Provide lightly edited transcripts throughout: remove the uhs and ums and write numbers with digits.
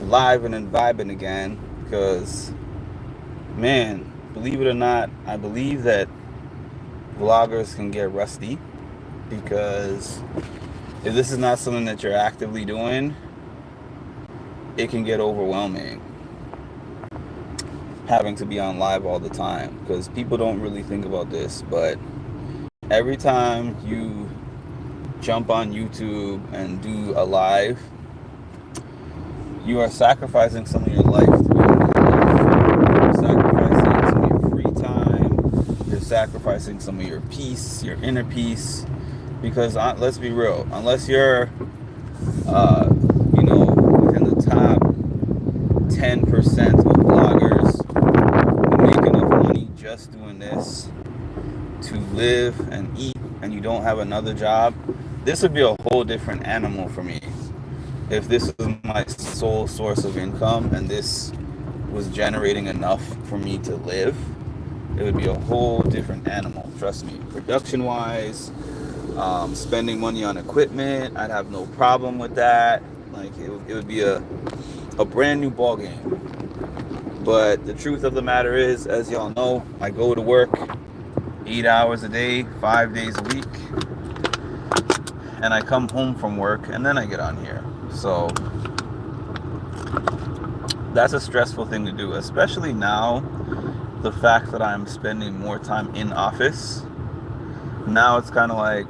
live and vibing again because, man, believe it or not, I believe that vloggers can get rusty because if this is not something that you're actively doing, it can get overwhelming having to be on live all the time because people don't really think about this, but every time you jump on YouTube and do a live, you are sacrificing some of your life to be on live. You're sacrificing some of your free time. You're sacrificing some of your peace, your inner peace. Because let's be real, unless you're, uh, within the top 10% of vloggers who make enough money just doing this to live and eat, and you don't have another job, this would be a whole different animal for me. If this was my sole source of income and this was generating enough for me to live, it would be a whole different animal. Trust me. Production wise, spending money on equipment, I'd have no problem with that. Like it would be a brand new ball game. But the truth of the matter is, as y'all know, I go to work 8 hours a day, 5 days a week, and I come home from work and then I get on here. So that's a stressful thing to do, especially now. The fact that I'm spending more time in office, now it's kind of like,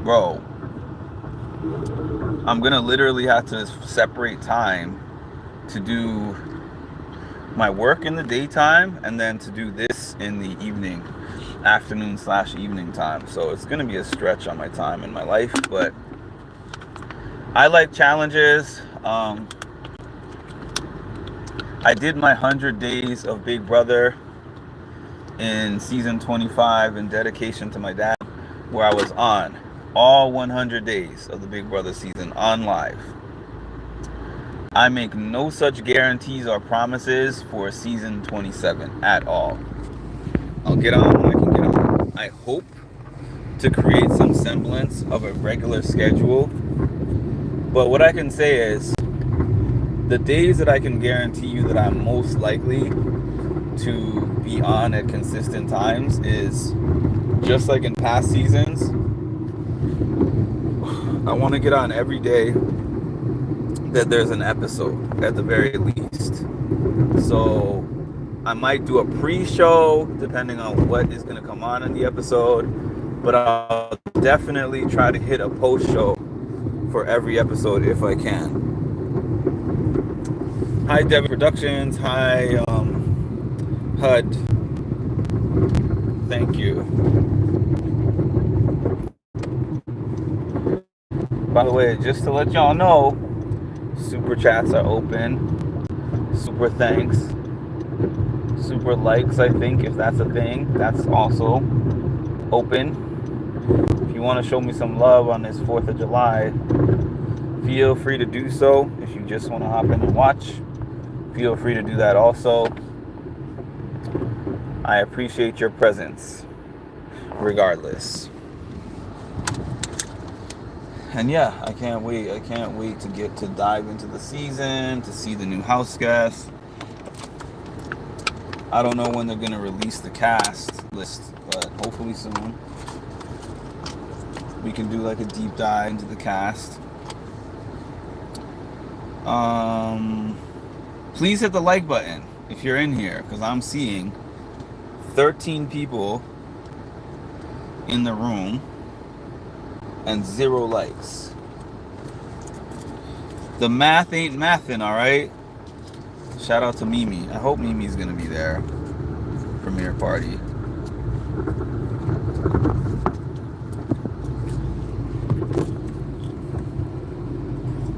bro, I'm gonna literally have to separate time to do my work in the daytime and then to do this in the evening, afternoon/evening time. So it's gonna be a stretch on my time in my life, but I like challenges. I did my 100 days of Big Brother in season 25 in dedication to my dad, where I was on all 100 days of the Big Brother season on live. I make no such guarantees or promises for season 27 at all. I'll get on when I can get on. I hope to create some semblance of a regular schedule, but what I can say is the days that I can guarantee you that I'm most likely to be on at consistent times is just like in past seasons. I want to get on every day that there's an episode at the very least. So I might do a pre-show depending on what is going to come on in the episode, but I'll definitely try to hit a post-show for every episode if I can. Hi Devin Productions, hi HUD, thank you. By the way, just to let y'all know, super chats are open, super thanks, super likes, I think, if that's a thing, that's also open. If you want to show me some love on this 4th of July, feel free to do so. If you just want to hop in and watch, feel free to do that also. I appreciate your presence, regardless. And yeah, I can't wait. I can't wait to get to dive into the season, to see the new house guests. I don't know when they're going to release the cast list, but hopefully soon. We can do like a deep dive into the cast. Please hit the like button if you're in here, because I'm seeing 13 people in the room and 0 likes. The math ain't mathin', alright? Shout out to Mimi. I hope Mimi's gonna be there. Premiere party.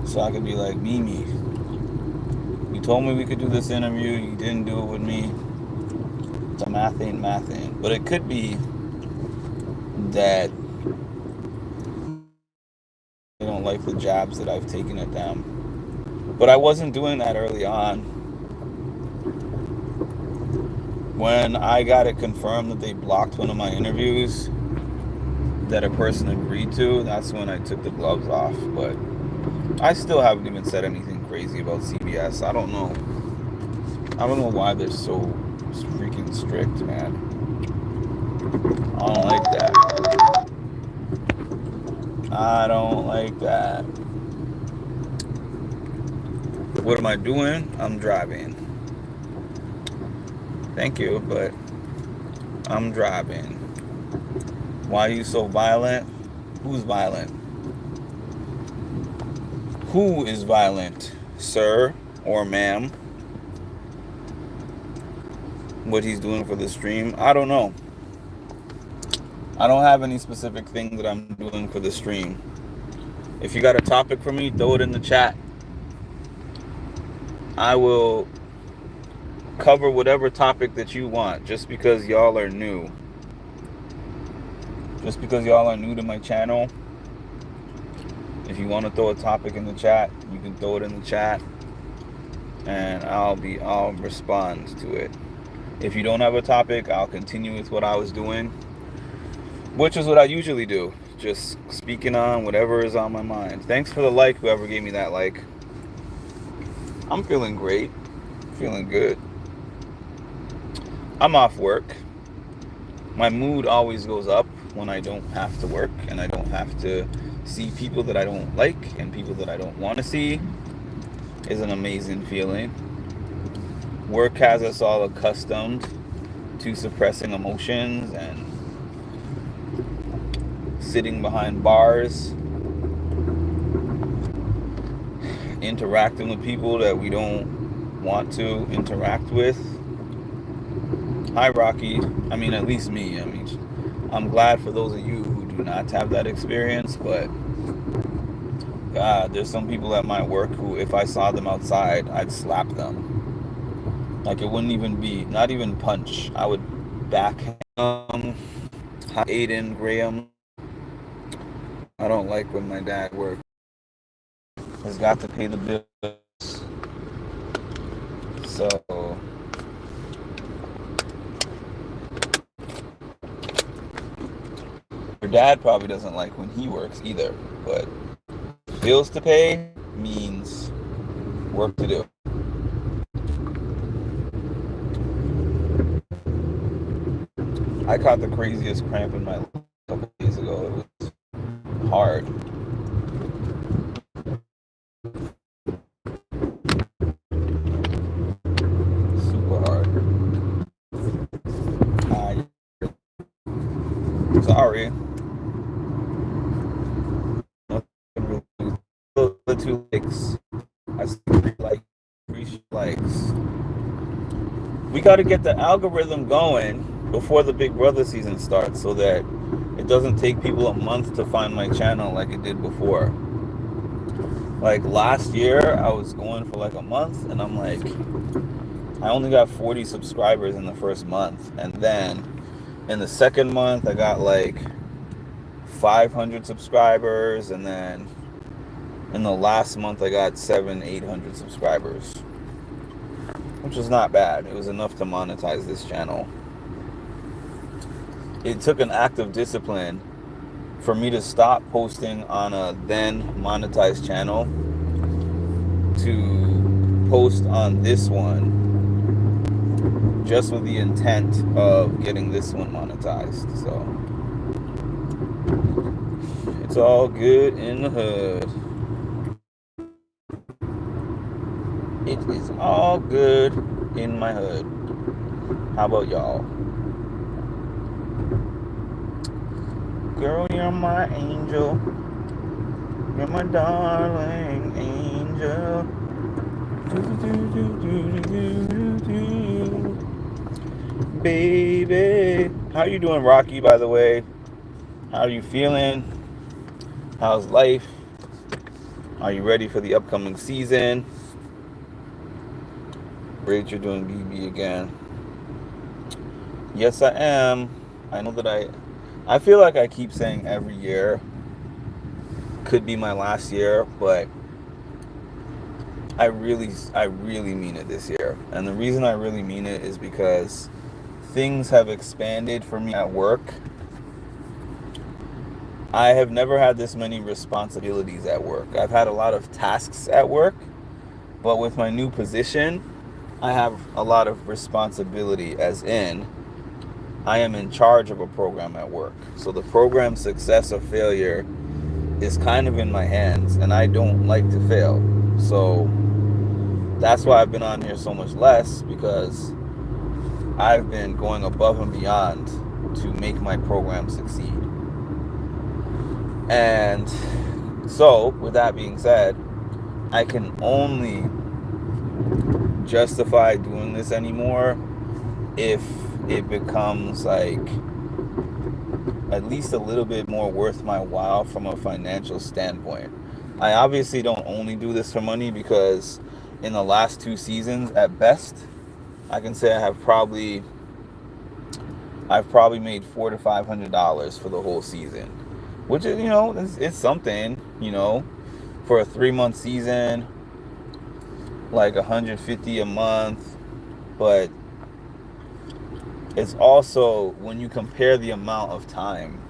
So I could be like, Mimi, you told me we could do this interview, you didn't do it with me. The math ain't mathin'. But it could be that they don't like the jabs that I've taken at them. But I wasn't doing that early on. When I got it confirmed that they blocked one of my interviews that a person agreed to, that's when I took the gloves off. But I still haven't even said anything crazy about CBS. I don't know. I don't know why they're so freaking strict, man. I don't like that. I don't like that. What am I doing? I'm driving. Thank you, but I'm driving. Why are you so violent? Who's violent? Who is violent, sir or ma'am? What he's doing for the stream? I don't know. I don't have any specific thing that I'm doing for the stream. If you got a topic for me, throw it in the chat. I will cover whatever topic that you want, just because y'all are new. Just because y'all are new to my channel. If you want to throw a topic in the chat, you can throw it in the chat, and I'll respond to it. If you don't have a topic, I'll continue with what I was doing, which is what I usually do, just speaking on whatever is on my mind. Thanks for the like, whoever gave me that like. I'm feeling great, feeling good. I'm off work. My mood always goes up when I don't have to work and I don't have to see people that I don't like and people that I don't want to see. Is an amazing feeling. Work has us all accustomed to suppressing emotions and sitting behind bars, interacting with people that we don't want to interact with. Hi, Rocky. I mean, at least me. I mean, I'm glad for those of you who do not have that experience, but God, there's some people at my work who, if I saw them outside, I'd slap them. Like, it wouldn't even be, not even punch. I would backhand them. Hi, Aiden, Graham. I don't like when my dad works. He's got to pay the bills. So your dad probably doesn't like when he works either, but bills to pay means work to do. I caught the craziest cramp in my life a couple days ago. It was hard. Super hard. Sorry. The 2 likes. I see 3 likes. We got to get the algorithm going before the Big Brother season starts, so that it doesn't take people a month to find my channel like it did before. Like last year, I was going for like a month, and I'm like, I only got 40 subscribers in the first month, and then in the second month, I got like 500 subscribers, and then in the last month, I got 700-800 subscribers, which was not bad. It was enough to monetize this channel. It took an act of discipline for me to stop posting on a then monetized channel to post on this one, just with the intent of getting this one monetized. So it's all good in the hood. It is all good in my hood. How about y'all? Girl, you're my angel. You're my darling angel. Baby. How you doing, Rocky, by the way? How are you feeling? How's life? Are you ready for the upcoming season? Great, you're doing BB again. Yes, I am. I know that I feel like I keep saying every year could be my last year, but I really mean it this year. And the reason I really mean it is because things have expanded for me at work. I have never had this many responsibilities at work. I've had a lot of tasks at work, But with my new position, I have a lot of responsibility, as in I am in charge of a program at work. So the program's success or failure is kind of in my hands, and I don't like to fail. So that's why I've been on here so much less, because I've been going above and beyond to make my program succeed. And so, with that being said, I can only justify doing this anymore if it becomes like at least a little bit more worth my while from a financial standpoint. I obviously don't only do this for money, because in the last 2 seasons at best, I can say I've probably made $400 to $500 for the whole season, which is, it's something, for a 3-month season, like $150 a month. But it's also, when you compare the amount of time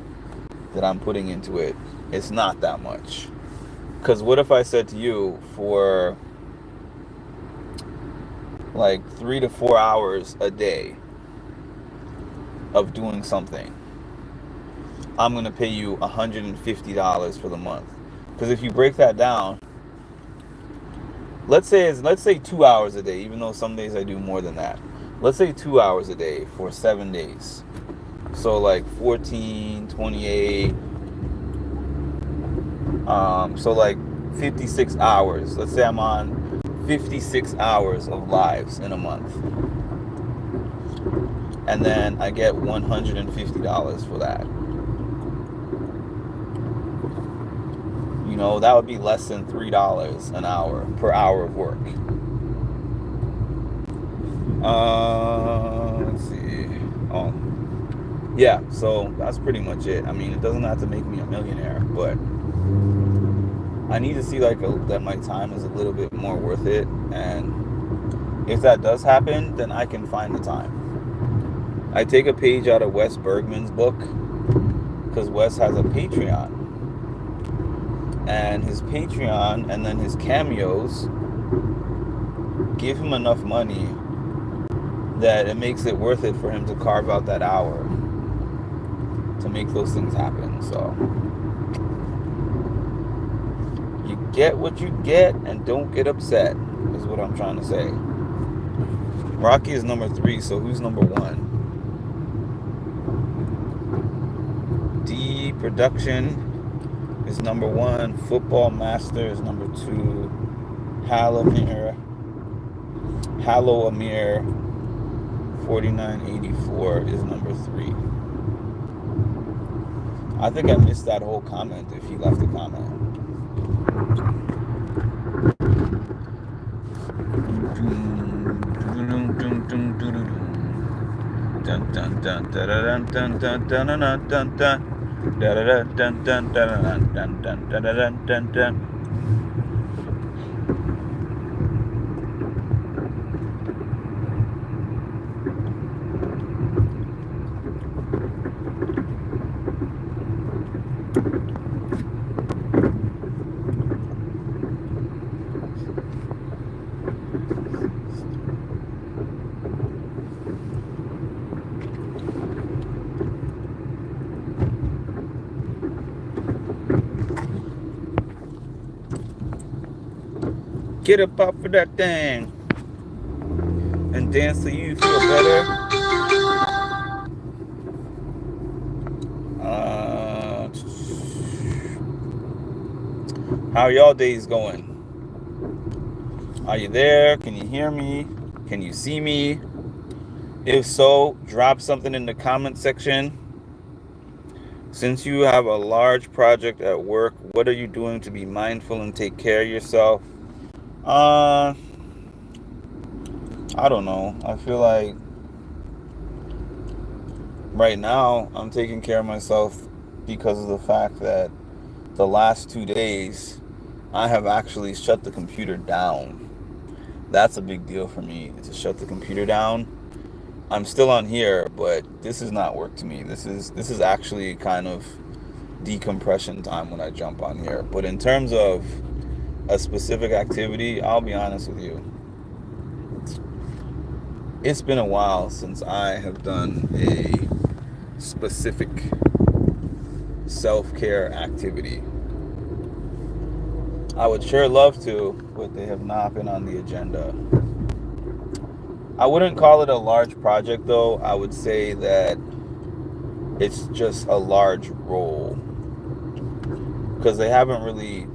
that I'm putting into it, it's not that much. Because what if I said to you, for like 3 to 4 hours a day of doing something, I'm going to pay you $150 for the month? Because if you break that down, let's say 2 hours a day, even though some days I do more than that. Let's say 2 hours a day for 7 days. So like 14, 28, so like 56 hours. Let's say I'm on 56 hours of lives in a month. And then I get $150 for that. That would be less than $3 an hour per hour of work. Let's see. Oh, yeah. So that's pretty much it. I mean, it doesn't have to make me a millionaire, but I need to see that my time is a little bit more worth it. And if that does happen, then I can find the time. I take a page out of Wes Bergman's book, because Wes has a Patreon. And his Patreon and then his cameos give him enough money that it makes it worth it for him to carve out that hour to make those things happen. So you get what you get, and don't get upset, is what I'm trying to say. Rocky is number 3, so who's number 1? D Production is number 1. Football Master is number 2. Hallow Amir 4984 is number 3. I think I missed that whole comment if you left a comment. Dun dun dun dun dun dun dun dun dun dun dun. Dun dun dun dun dun dun dun dun dun dun. Get up off of that thing and dance till you feel better. How are y'all days going? Are you there? Can you hear me? Can you see me? If so, drop something in the comment section. Since you have a large project at work, what are you doing to be mindful and take care of yourself? I don't know. I feel like right now I'm taking care of myself because of the fact that the last 2 days I have actually shut the computer down. That's a big deal for me, to shut the computer down. I'm still on here, but this is not work to me. This is actually kind of decompression time when I jump on here. But in terms of a specific activity, I'll be honest with you. It's been a while since I have done a specific self-care activity. I would sure love to, but they have not been on the agenda. I wouldn't call it a large project though. I would say that it's just a large role because they haven't really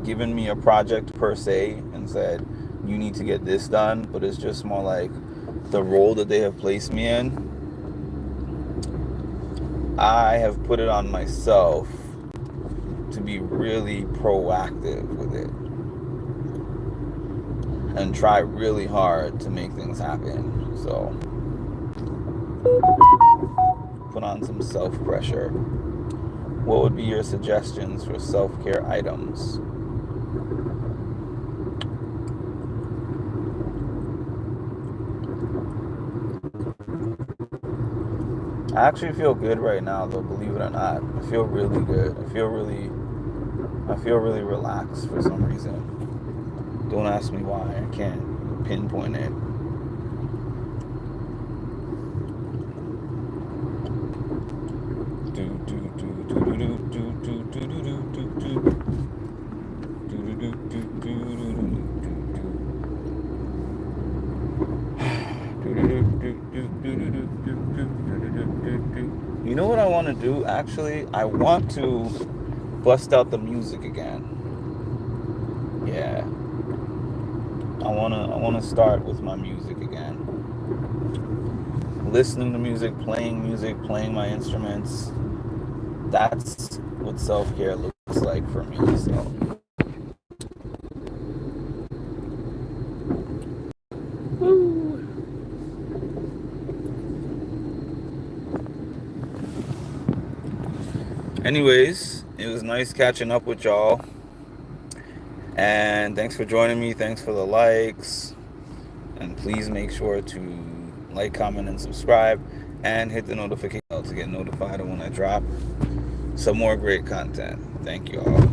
given me a project per se and said you need to get this done, but it's just more like the role that they have placed me in. I have put it on myself to be really proactive with it and try really hard to make things happen. So put on some self-pressure. What would be your suggestions for self-care items? I actually feel good right now though, believe it or not. I feel really good. I feel really relaxed for some reason. Don't ask me why. I can't pinpoint it. You know what I want to do? Actually, I want to bust out the music again. Yeah. I wanna start with my music again. Listening to music, playing my instruments. That's what self-care looks like for me. So anyways, it was nice catching up with y'all. And thanks for joining me. Thanks for the likes. And please make sure to like, comment, and subscribe. And hit the notification bell to get notified when I drop some more great content. Thank you all.